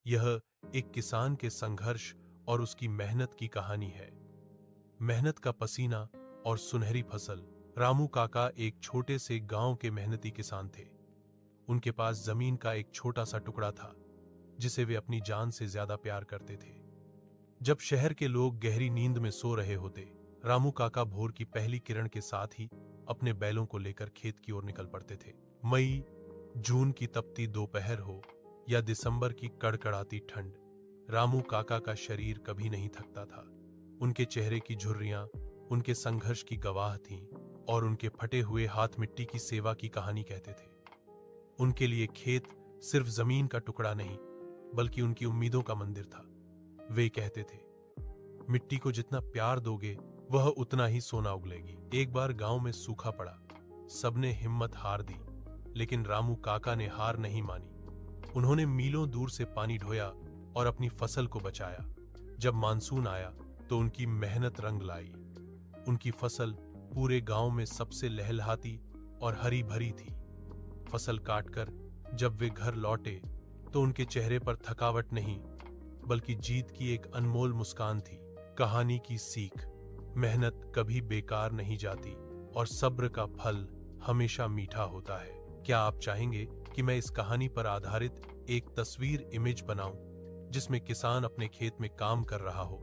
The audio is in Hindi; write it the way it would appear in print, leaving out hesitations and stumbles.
यह एक किसान के संघर्ष और उसकी मेहनत की कहानी है। मेहनत का पसीना और सुनहरी फसल। रामू काका एक छोटे से गांव के मेहनती किसान थे। उनके पास जमीन का एक छोटा सा टुकड़ा था जिसे वे अपनी जान से ज्यादा प्यार करते थे। जब शहर के लोग गहरी नींद में सो रहे होते, रामू काका भोर की पहली किरण के साथ ही अपने बैलों को लेकर खेत की ओर निकल पड़ते थे। मई जून की तपती दोपहर हो या दिसंबर की कड़कड़ाती ठंड, रामू काका का शरीर कभी नहीं थकता था। उनके चेहरे की झुर्रियां उनके संघर्ष की गवाह थीं और उनके फटे हुए हाथ मिट्टी की सेवा की कहानी कहते थे। उनके लिए खेत सिर्फ जमीन का टुकड़ा नहीं, बल्कि उनकी उम्मीदों का मंदिर था। वे कहते थे, मिट्टी को जितना प्यार दोगे वह उतना ही सोना उगलेगी। एक बार गांव में सूखा पड़ा, सबने हिम्मत हार दी, लेकिन रामू काका ने हार नहीं मानी। उन्होंने मीलों दूर से पानी ढोया और अपनी फसल को बचाया। जब मानसून आया तो उनकी मेहनत रंग लाई। उनकी फसल पूरे गांव में सबसे लहलहाती और हरी भरी थी। फसल काटकर जब वे घर लौटे तो उनके चेहरे पर थकावट नहीं, बल्कि जीत की एक अनमोल मुस्कान थी। कहानी की सीख, मेहनत कभी बेकार नहीं जाती और सब्र का फल हमेशा मीठा होता है। क्या आप चाहेंगे कि मैं इस कहानी पर आधारित एक तस्वीर इमेज बनाऊं जिसमें किसान अपने खेत में काम कर रहा हो